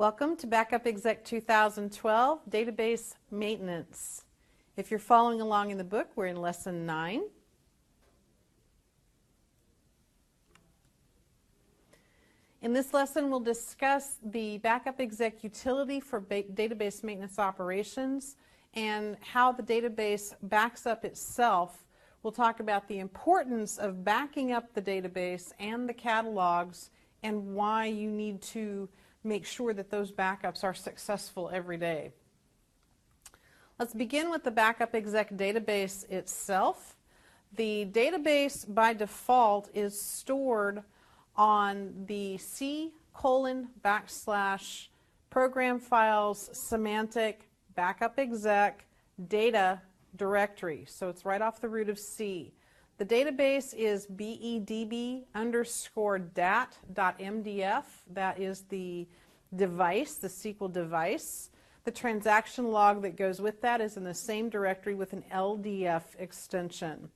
Welcome to Backup Exec 2012, Database Maintenance. If you're following along in the book, we're in Lesson 9. In this lesson, we'll discuss the Backup Exec utility for database maintenance operations and how the database backs up itself. We'll talk about the importance of backing up the database and the catalogs and why you need to make sure that those backups are successful every day. Let's begin with the Backup Exec database itself. The database by default is stored on the C:\program files semantic backup exec data directory. So it's right off the root of C. The database is bedb_dat.mdf. That is the device, the SQL device. The transaction log that goes with that is in the same directory with an LDF extension.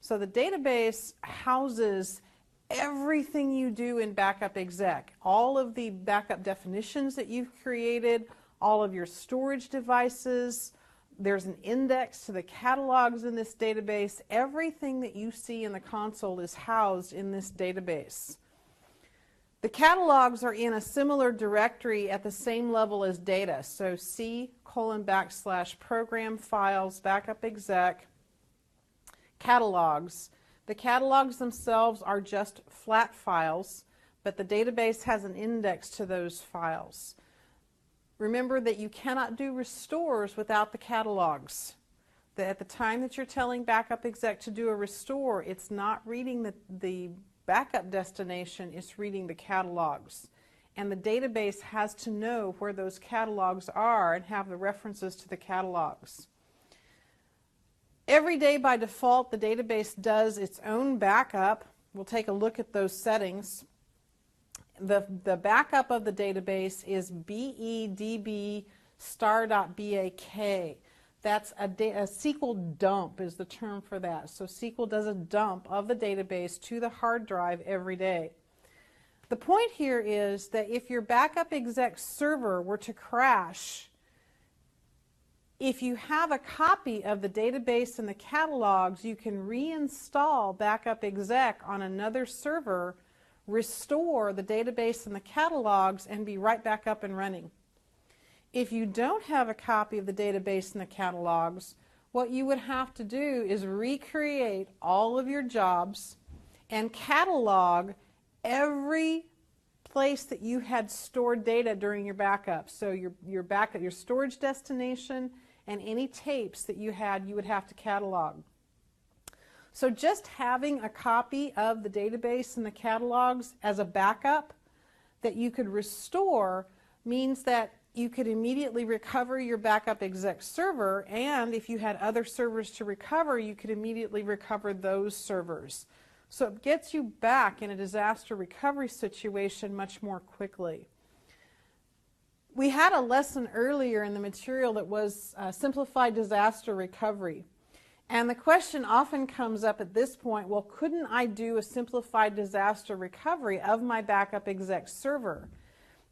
So the database houses everything you do in Backup Exec. All of the backup definitions that you've created, all of your storage devices. There's an index to the catalogs in this database. Everything that you see in the console is housed in this database. The catalogs are in a similar directory at the same level as data. So C:\program files backup exec catalogs. The catalogs themselves are just flat files, but the database has an index to those files. Remember that you cannot do restores without the catalogs. That at the time that you're telling Backup Exec to do a restore, it's not reading the backup destination, it's reading the catalogs. And the database has to know where those catalogs are and have the references to the catalogs. Every day by default, the database does its own backup. We'll take a look at those settings. The backup of the database is bedb*.bak. That's a SQL dump is the term for that. So SQL does a dump of the database to the hard drive every day. The point here is that if your Backup Exec server were to crash, if you have a copy of the database and the catalogs, you can reinstall Backup Exec on another server, restore the database and the catalogs, and be right back up and running. If you don't have a copy of the database and the catalogs, what you would have to do is recreate all of your jobs and catalog every place that you had stored data during your backup. So your backup, your storage destination, and any tapes that you had, you would have to catalog. So just having a copy of the database and the catalogs as a backup that you could restore means that you could immediately recover your Backup Exec server, and if you had other servers to recover, you could immediately recover those servers. So it gets you back in a disaster recovery situation much more quickly. We had a lesson earlier in the material that was simplified disaster recovery. And the question often comes up at this point, well, couldn't I do a simplified disaster recovery of my Backup Exec server?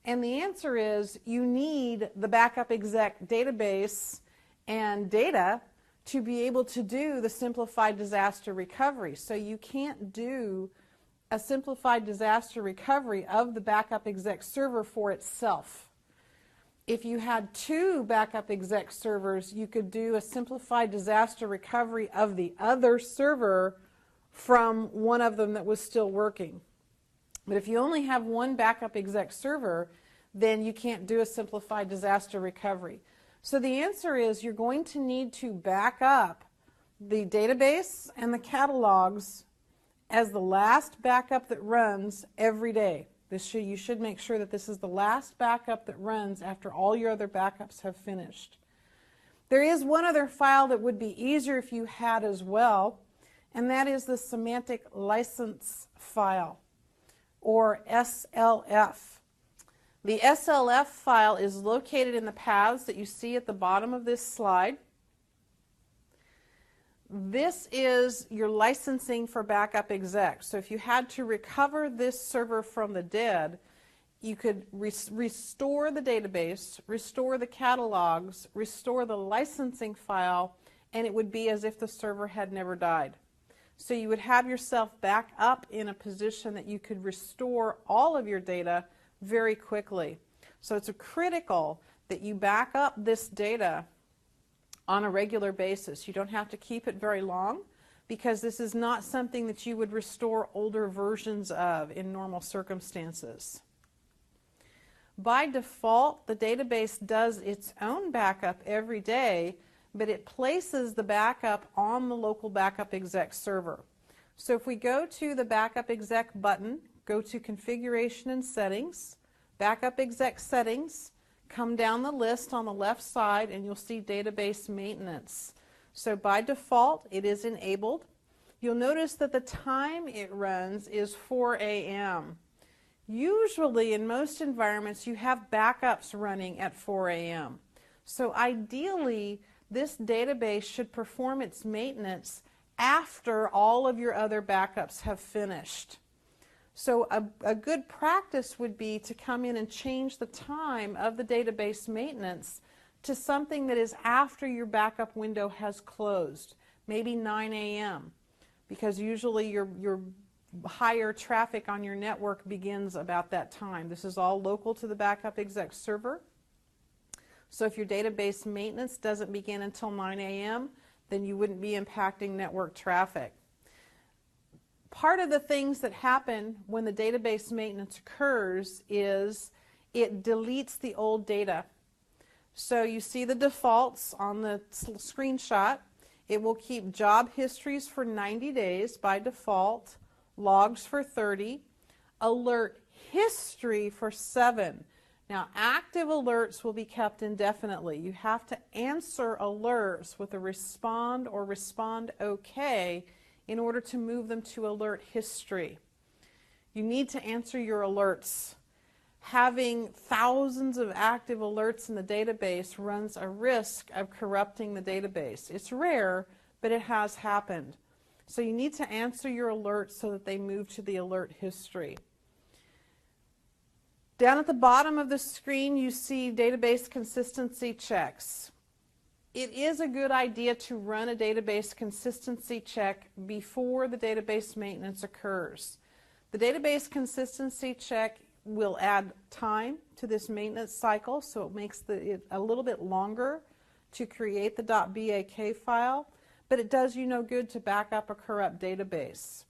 And the answer is you need the Backup Exec database and data to be able to do the simplified disaster recovery. So you can't do a simplified disaster recovery of the Backup Exec server for itself. If you had two Backup Exec servers, you could do a simplified disaster recovery of the other server from one of them that was still working. But if you only have one Backup Exec server, then you can't do a simplified disaster recovery. So the answer is you're going to need to back up the database and the catalogs as the last backup that runs every day. You should make sure that this is the last backup that runs after all your other backups have finished. There is one other file that would be easier if you had as well, and that is the semantic license file, or SLF. The SLF file is located in the paths that you see at the bottom of this slide. This is your licensing for Backup Exec. So if you had to recover this server from the dead, you could restore the database, restore the catalogs, restore the licensing file, and it would be as if the server had never died. So you would have yourself back up in a position that you could restore all of your data very quickly. So it's critical that you back up this data on a regular basis. You don't have to keep it very long, because this is not something that you would restore older versions of in normal circumstances. By default, the database does its own backup every day, but it places the backup on the local backup exec server. So if we go to the backup exec button, go to configuration and settings, backup exec settings, come down the list on the left side and you'll see database maintenance. So by default it is enabled. You'll notice that the time it runs is 4 a.m. Usually in most environments you have backups running at 4 a.m. So ideally this database should perform its maintenance after all of your other backups have finished. So a good practice would be to come in and change the time of the database maintenance to something that is after your backup window has closed, maybe 9 a.m. because usually your higher traffic on your network begins about that time. This is all local to the backup exec server. So if your database maintenance doesn't begin until 9 a.m., then you wouldn't be impacting network traffic. Part of the things that happen when the database maintenance occurs is it deletes the old data. So you see the defaults on the screenshot. It will keep job histories for 90 days by default, logs for 30, alert history for 7. Now, active alerts will be kept indefinitely. You have to answer alerts with a respond or respond OK in order to move them to alert history. You need to answer your alerts. Having thousands of active alerts in the database runs a risk of corrupting the database. It's rare, but it has happened. So you need to answer your alerts so that they move to the alert history. Down at the bottom of the screen you see database consistency checks. It is a good idea to run a database consistency check before the database maintenance occurs. The database consistency check will add time to this maintenance cycle, so it makes it a little bit longer to create the .bak file, but it does you no good to back up a corrupt database.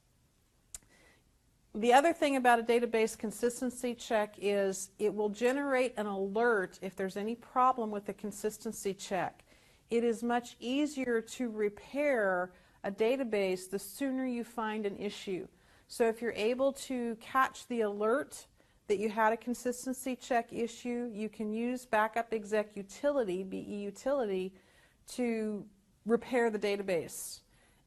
The other thing about a database consistency check is it will generate an alert if there's any problem with the consistency check. It is much easier to repair a database the sooner you find an issue. So if you're able to catch the alert that you had a consistency check issue, you can use backup exec utility, BE utility, to repair the database.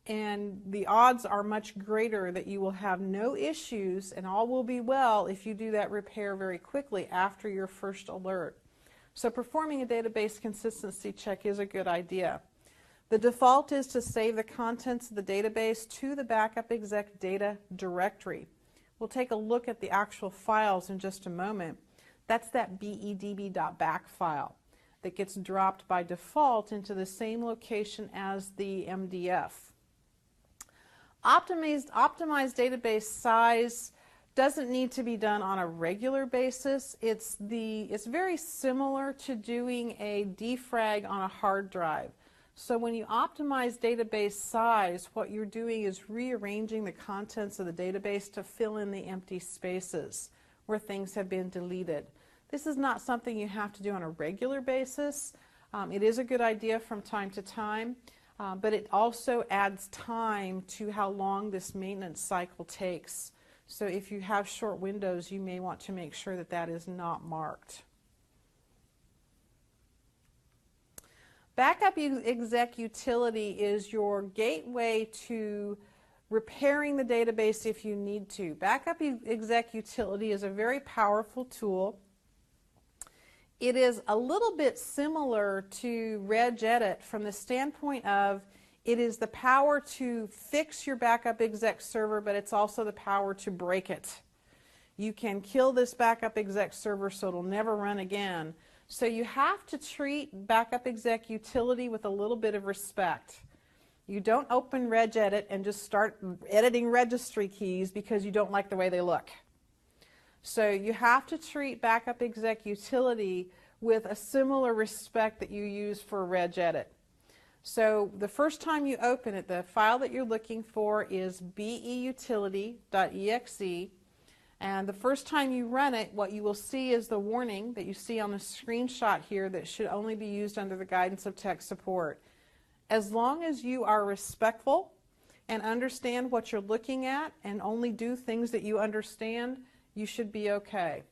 And the odds are much greater that you will have no issues and all will be well if you do that repair very quickly after your first alert. So performing a database consistency check is a good idea. The default is to save the contents of the database to the backup exec data directory. We'll take a look at the actual files in just a moment. That's that bedb.back file that gets dropped by default into the same location as the MDF. Optimized database size doesn't need to be done on a regular basis. It's very similar to doing a defrag on a hard drive. So when you optimize database size, what you're doing is rearranging the contents of the database to fill in the empty spaces where things have been deleted. This is not something you have to do on a regular basis. It is a good idea from time to time. But it also adds time to how long this maintenance cycle takes. So if you have short windows, you may want to make sure that that is not marked. Backup exec utility is your gateway to repairing the database if you need to. Backup exec utility is a very powerful tool. It is a little bit similar to regedit from the standpoint of it is the power to fix your backup exec server, but it's also the power to break it. You can kill this backup exec server so it'll never run again. So you have to treat backup exec utility with a little bit of respect. You don't open regedit and just start editing registry keys because you don't like the way they look. So you have to treat backup exec utility with a similar respect that you use for regedit. So the first time you open it, the file that you're looking for is beutility.exe. And the first time you run it, what you will see is the warning that you see on the screenshot here that should only be used under the guidance of tech support. As long as you are respectful and understand what you're looking at and only do things that you understand, you should be okay.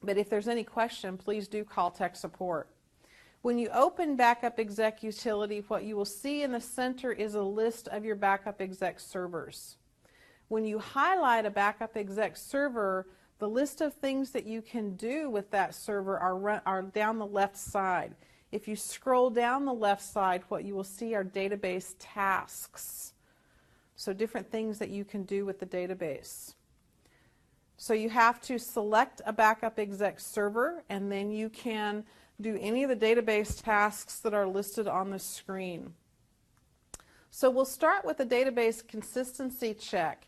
But if there's any question, please do call tech support. When you open backup exec utility, what you will see in the center is a list of your backup exec servers. When you highlight a backup exec server, the list of things that you can do with that server are down the left side. If you scroll down the left side, what you will see are database tasks. So different things that you can do with the database. So you have to select a backup exec server, and then you can do any of the database tasks that are listed on the screen. So we'll start with the database consistency check.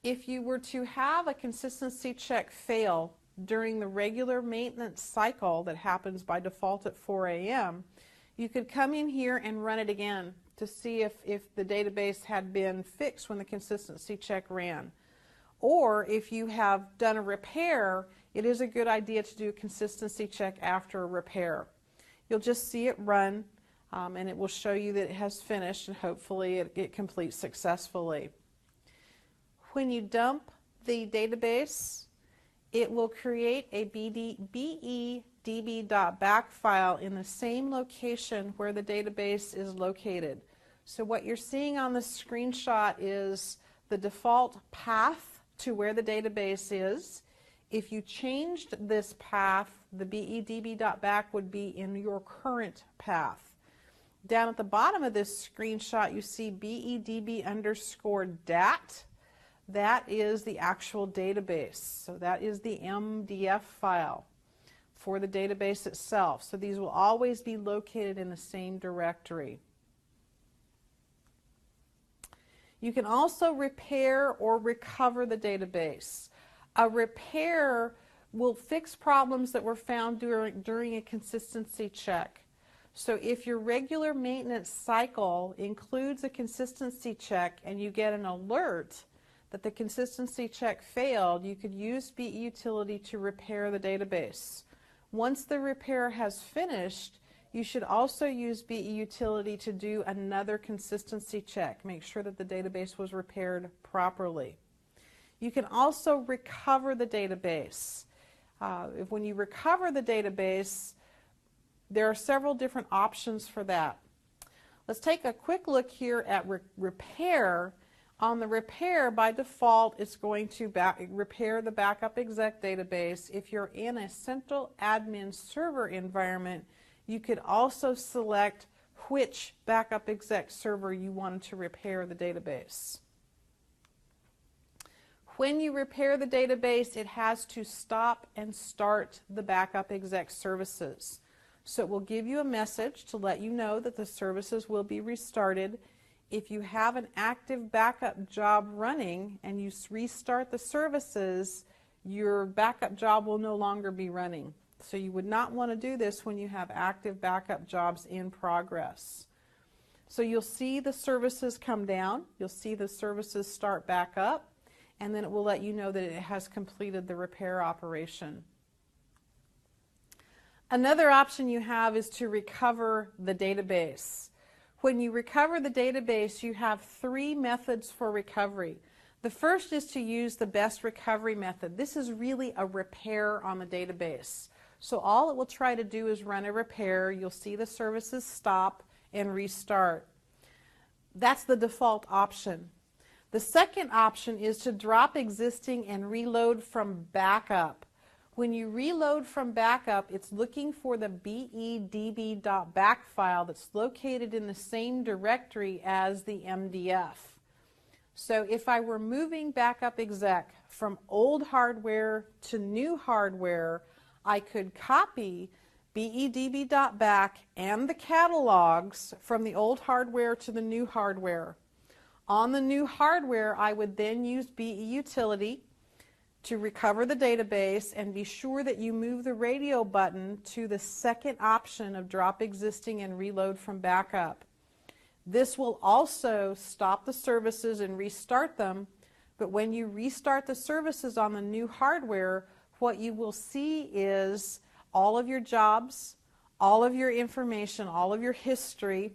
If you were to have a consistency check fail during the regular maintenance cycle that happens by default at 4 a.m., you could come in here and run it again to see if the database had been fixed when the consistency check ran. Or if you have done a repair, it is a good idea to do a consistency check after a repair. You'll just see it run, and it will show you that it has finished, and hopefully it completes successfully. When you dump the database, it will create a bedb.back file in the same location where the database is located. So what you're seeing on the screenshot is the default path to where the database is. If you changed this path, the bedb.back would be in your current path. Down at the bottom of this screenshot, you see bedb_dat. That is the actual database. So that is the MDF file for the database itself. So these will always be located in the same directory. You can also repair or recover the database. A repair will fix problems that were found during a consistency check. So if your regular maintenance cycle includes a consistency check and you get an alert that the consistency check failed, you could use beutility to repair the database. Once the repair has finished, you should also use beutility to do another consistency check. Make sure that the database was repaired properly. You can also recover the database. When you recover the database, there are several different options for that. Let's take a quick look here at repair. On the repair, by default, it's going to repair the backup exec database. If you're in a central admin server environment, you could also select which backup exec server you want to repair the database. When you repair the database, it has to stop and start the backup exec services. So it will give you a message to let you know that the services will be restarted. If you have an active backup job running and you restart the services, your backup job will no longer be running. So you would not want to do this when you have active backup jobs in progress. So you'll see the services come down, you'll see the services start back up, and then it will let you know that it has completed the repair operation. Another option you have is to recover the database. When you recover the database, you have three methods for recovery. The first is to use the best recovery method. This is really a repair on the database. So all it will try to do is run a repair. You'll see the services stop and restart. That's the default option. The second option is to drop existing and reload from backup. When you reload from backup, it's looking for the bedb.back file that's located in the same directory as the MDF. So if I were moving Backup Exec from old hardware to new hardware, I could copy bedb.back and the catalogs from the old hardware to the new hardware. On the new hardware, I would then use BEutility to recover the database and be sure that you move the radio button to the second option of drop existing and reload from backup. This will also stop the services and restart them, but when you restart the services on the new hardware, what you will see is all of your jobs, all of your information, all of your history,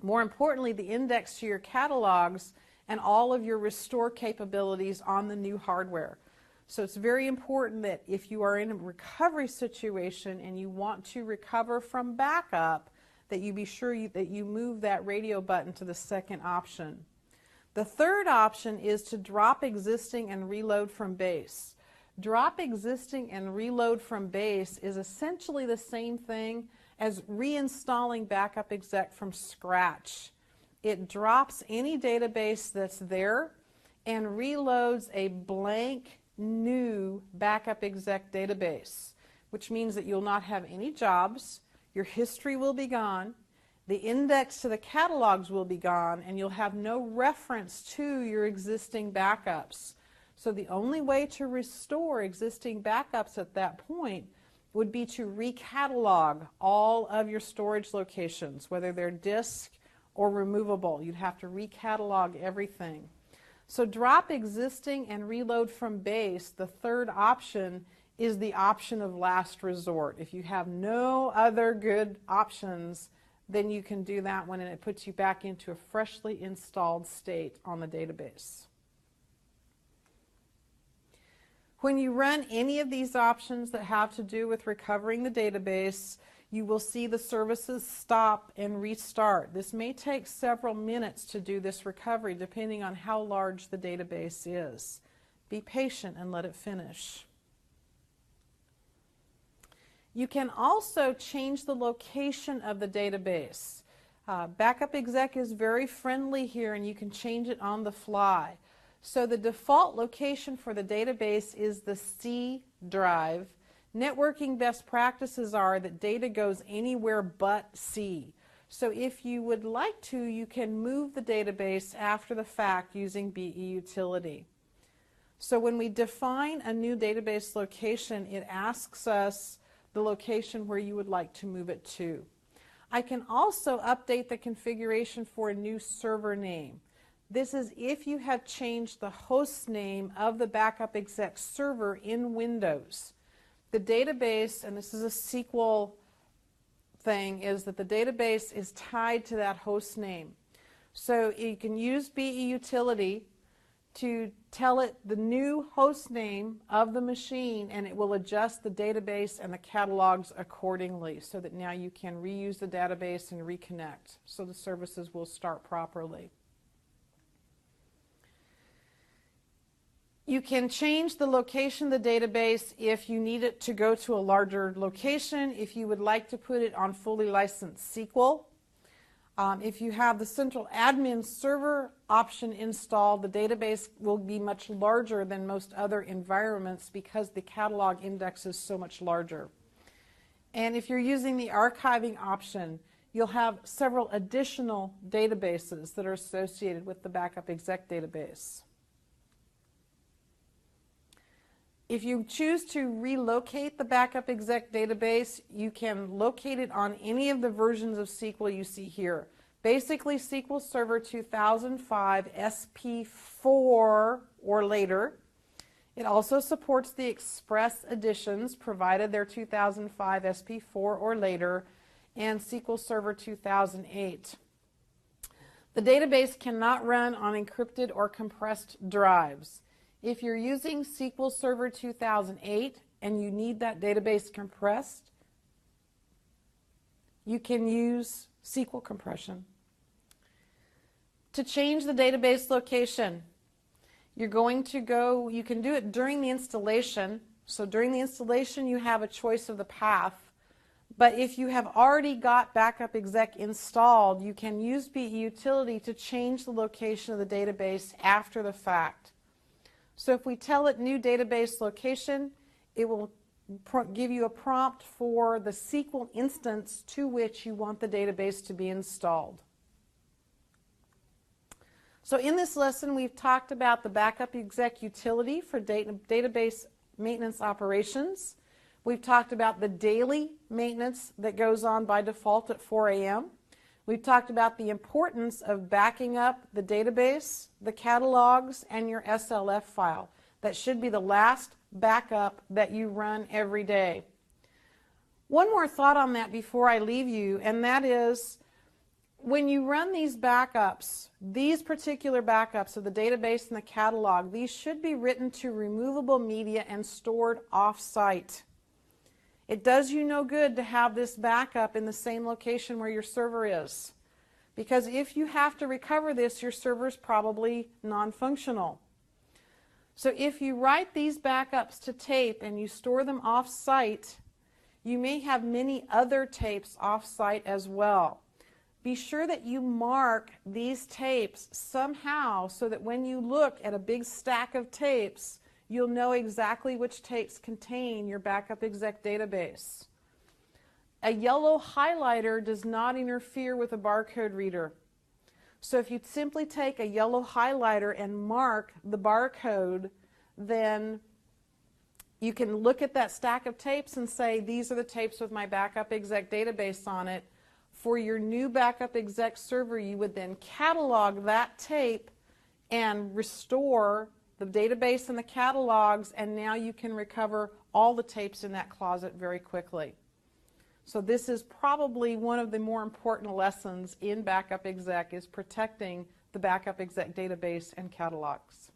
more importantly, the index to your catalogs, and all of your restore capabilities on the new hardware. So it's very important that if you are in a recovery situation and you want to recover from backup, that you be sure that you move that radio button to the second option. The third option is to drop existing and reload from base. Drop existing and reload from base is essentially the same thing as reinstalling Backup Exec from scratch. It drops any database that's there and reloads a blank new Backup Exec database, which means that you'll not have any jobs, your history will be gone, the index to the catalogs will be gone, and you'll have no reference to your existing backups. So the only way to restore existing backups at that point would be to recatalog all of your storage locations, whether they're disk or removable. You'd have to recatalog everything. So drop existing and reload from base, the third option, is the option of last resort. If you have no other good options, then you can do that one and it puts you back into a freshly installed state on the database. When you run any of these options that have to do with recovering the database, you will see the services stop and restart. This may take several minutes to do this recovery depending on how large the database is. Be patient and let it finish. You can also change the location of the database. Backup Exec is very friendly here and you can change it on the fly. So the default location for the database is the C drive. Networking best practices are that data goes anywhere but C. So if you would like to, you can move the database after the fact using BEutility. So when we define a new database location, it asks us the location where you would like to move it to. I can also update the configuration for a new server name. This is if you have changed the host name of the Backup Exec server in Windows. The database, and this is a SQL thing, is that the database is tied to that host name. So you can use BEutility to tell it the new host name of the machine and it will adjust the database and the catalogs accordingly so that now you can reuse the database and reconnect so the services will start properly. You can change the location of the database if you need it to go to a larger location, if you would like to put it on fully licensed SQL. If you have the central admin server option installed, the database will be much larger than most other environments because the catalog index is so much larger. And if you're using the archiving option, you'll have several additional databases that are associated with the Backup Exec database. If you choose to relocate the Backup Exec database, you can locate it on any of the versions of SQL you see here. Basically, SQL Server 2005 SP4 or later. It also supports the Express editions, provided they're 2005 SP4 or later, and SQL Server 2008. The database cannot run on encrypted or compressed drives. If you're using SQL Server 2008 and you need that database compressed, you can use SQL compression. To change the database location, you're going to go, you can do it during the installation. So during the installation you have a choice of the path. But if you have already got Backup Exec installed, you can use BE Utility to change the location of the database after the fact. So if we tell it new database location, it will give you a prompt for the SQL instance to which you want the database to be installed. So in this lesson, we've talked about the Backup Exec utility for database maintenance operations. We've talked about the daily maintenance that goes on by default at 4 a.m. We've talked about the importance of backing up the database, the catalogs, and your SLF file. That should be the last backup that you run every day. One more thought on that before I leave you, and that is when you run these backups, these particular backups of the database and the catalog, these should be written to removable media and stored off-site. It does you no good to have this backup in the same location where your server is, because if you have to recover this, your server is probably non-functional. So if you write these backups to tape and you store them off-site, you may have many other tapes off-site as well. Be sure that you mark these tapes somehow so that when you look at a big stack of tapes, you'll know exactly which tapes contain your Backup Exec database. A yellow highlighter does not interfere with a barcode reader. So if you simply take a yellow highlighter and mark the barcode, then you can look at that stack of tapes and say, these are the tapes with my Backup Exec database on it. For your new Backup Exec server, you would then catalog that tape and restore the database and the catalogs, and now you can recover all the tapes in that closet very quickly. So this is probably one of the more important lessons in Backup Exec, is protecting the Backup Exec database and catalogs.